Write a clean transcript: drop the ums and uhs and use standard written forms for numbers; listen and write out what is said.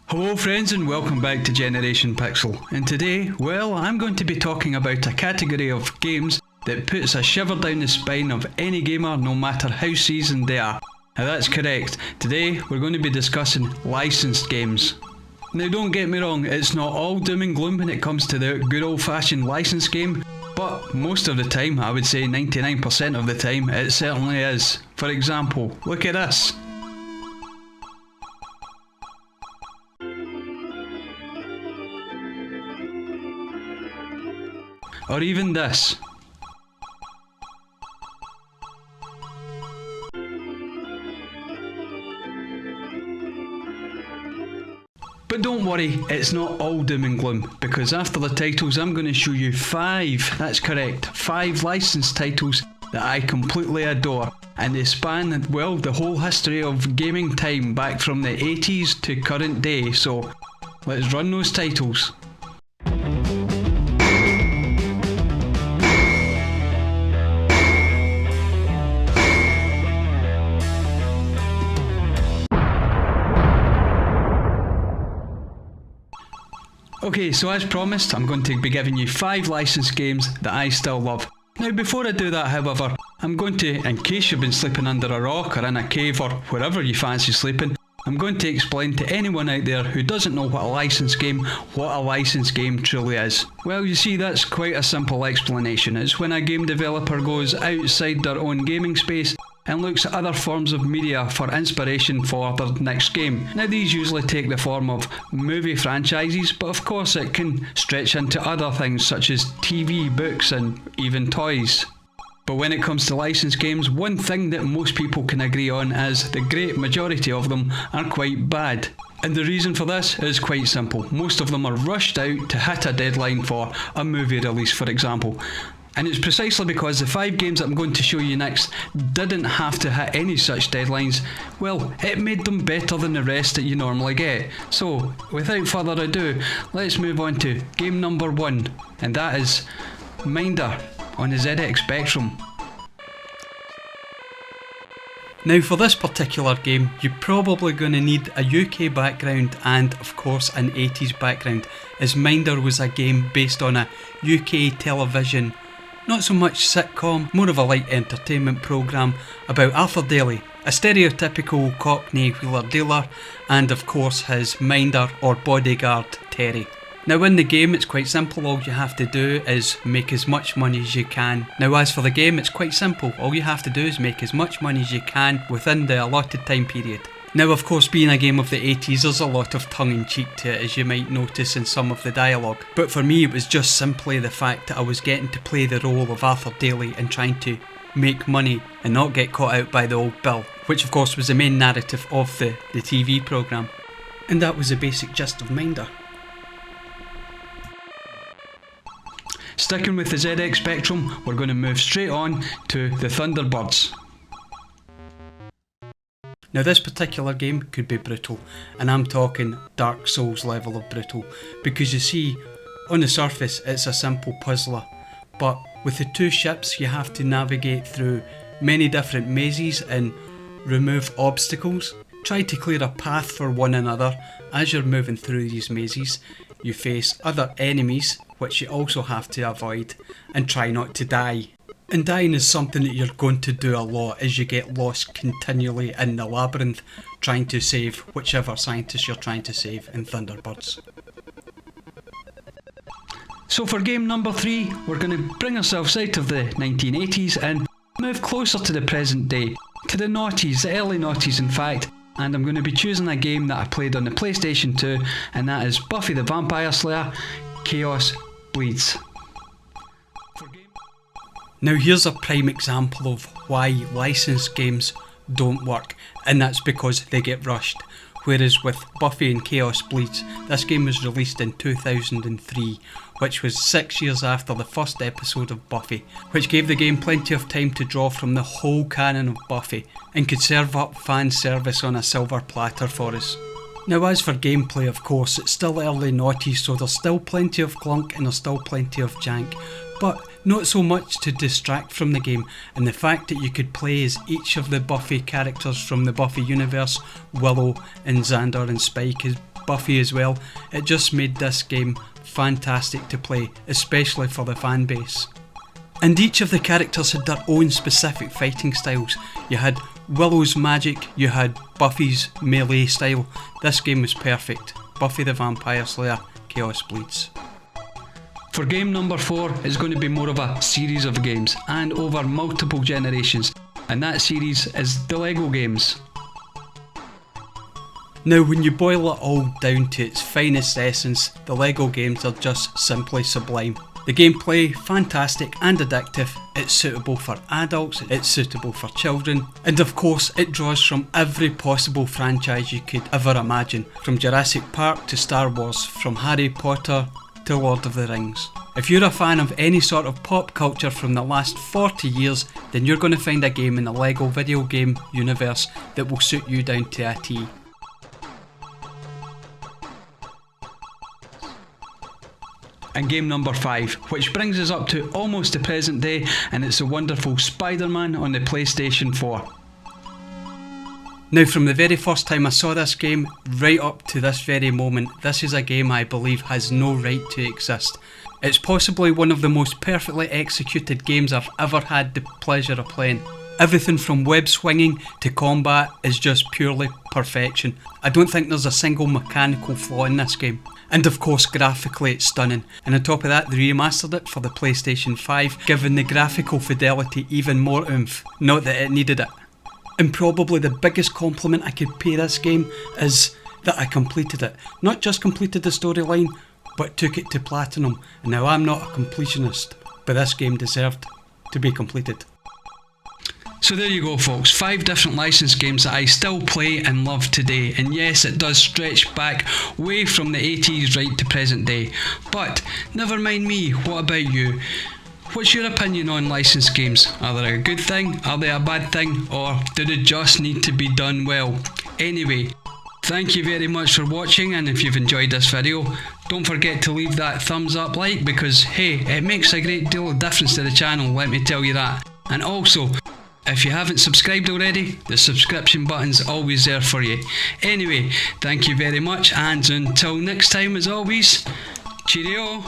Hello friends and welcome back to Generation Pixel, and today, well, I'm going to be talking about a category of games that puts a shiver down the spine of any gamer no matter how seasoned they are. Now that's correct, today we're going to be discussing licensed games. Now don't get me wrong, it's not all doom and gloom when it comes to the good old fashioned licensed game, but most of the time, I would say 99% of the time, it certainly is. For example, look at this. Or even this. But don't worry, it's not all doom and gloom, because after the titles I'm going to show you 5, that's correct, 5 licensed titles that I completely adore, and they span, well, the whole history of gaming time back from the 80s to current day, so let's run those titles. Okay, so as promised, I'm going to be giving you 5 licensed games that I still love. Now before I do that, however, I'm going to, in case you've been sleeping under a rock or in a cave or wherever you fancy sleeping, I'm going to explain to anyone out there who doesn't know what a licensed game truly is. Well, you see, that's quite a simple explanation. It's when a game developer goes outside their own gaming space and looks at other forms of media for inspiration for their next game. Now these usually take the form of movie franchises, but of course it can stretch into other things such as TV, books and even toys. But when it comes to licensed games, one thing that most people can agree on is the great majority of them are quite bad. And the reason for this is quite simple. Most of them are rushed out to hit a deadline for a movie release, for example. And it's precisely because the 5 games that I'm going to show you next didn't have to hit any such deadlines, well, it made them better than the rest that you normally get. So, without further ado, let's move on to game number 1, and that is Minder on the ZX Spectrum. Now for this particular game, you're probably going to need a UK background and of course an 80s background, as Minder was a game based on a UK television, not so much sitcom, more of a light entertainment programme about Arthur Daly, a stereotypical Cockney wheeler dealer, and of course his minder or bodyguard Terry. Now in the game it's quite simple, all you have to do is make as much money as you can. Now as for the game, it's quite simple, all you have to do is make as much money as you can within the allotted time period. Now of course, being a game of the 80s, there's a lot of tongue-in-cheek to it, as you might notice in some of the dialogue. But for me it was just simply the fact that I was getting to play the role of Arthur Daly and trying to make money and not get caught out by the old bill, which of course was the main narrative of the TV programme. And that was the basic gist of Minder. Sticking with the ZX Spectrum, we're going to move straight on to the Thunderbirds. Now this particular game could be brutal, and I'm talking Dark Souls level of brutal, because you see, on the surface it's a simple puzzler, but with the 2 ships you have to navigate through many different mazes and remove obstacles. Try to clear a path for one another. As you're moving through these mazes, you face other enemies which you also have to avoid, and try not to die. And dying is something that you're going to do a lot as you get lost continually in the labyrinth trying to save whichever scientist you're trying to save in Thunderbirds. So for game number 3, we're going to bring ourselves out of the 1980s and move closer to the present day, to the noughties, the early noughties in fact, and I'm going to be choosing a game that I played on the PlayStation 2, and that is Buffy the Vampire Slayer, Chaos Bleeds. Now here's a prime example of why licensed games don't work, and that's because they get rushed. Whereas with Buffy and Chaos Bleeds, this game was released in 2003, which was 6 years after the first episode of Buffy, which gave the game plenty of time to draw from the whole canon of Buffy, and could serve up fan service on a silver platter for us. Now as for gameplay, of course, it's still early noughties, so there's still plenty of clunk and there's still plenty of jank, but not so much to distract from the game, and the fact that you could play as each of the Buffy characters from the Buffy universe, Willow and Xander and Spike, is Buffy as well. It just made this game fantastic to play, especially for the fan base. And each of the characters had their own specific fighting styles. You had Willow's magic, you had Buffy's melee style. This game was perfect. Buffy the Vampire Slayer, Chaos Bleeds. For game number 4 is going to be more of a series of games and over multiple generations, and that series is the Lego games. Now when you boil it all down to its finest essence, the Lego games are just simply sublime. The gameplay, fantastic and addictive, it's suitable for adults, it's suitable for children, and of course it draws from every possible franchise you could ever imagine, from Jurassic Park to Star Wars, from Harry Potter to Lord of the Rings. If you're a fan of any sort of pop culture from the last 40 years, then you're going to find a game in the Lego video game universe that will suit you down to a T. And game number 5, which brings us up to almost the present day, and it's the wonderful Spider-Man on the PlayStation 4. Now from the very first time I saw this game, right up to this very moment, this is a game I believe has no right to exist. It's possibly one of the most perfectly executed games I've ever had the pleasure of playing. Everything from web swinging to combat is just purely perfection. I don't think there's a single mechanical flaw in this game. And of course graphically it's stunning, and on top of that they remastered it for the PlayStation 5, giving the graphical fidelity even more oomph, not that it needed it. And probably the biggest compliment I could pay this game is that I completed it. Not just completed the storyline, but took it to platinum. And now I'm not a completionist, but this game deserved to be completed. So there you go folks, 5 different licensed games that I still play and love today, and yes, it does stretch back way from the 80s right to present day. But never mind me, what about you? What's your opinion on licensed games? Are they a good thing? Are they a bad thing? Or do they just need to be done well? Anyway, thank you very much for watching, and if you've enjoyed this video, don't forget to leave that thumbs up like, because hey, it makes a great deal of difference to the channel, let me tell you that. And also, if you haven't subscribed already, the subscription button's always there for you. Anyway, thank you very much, and until next time as always, cheerio!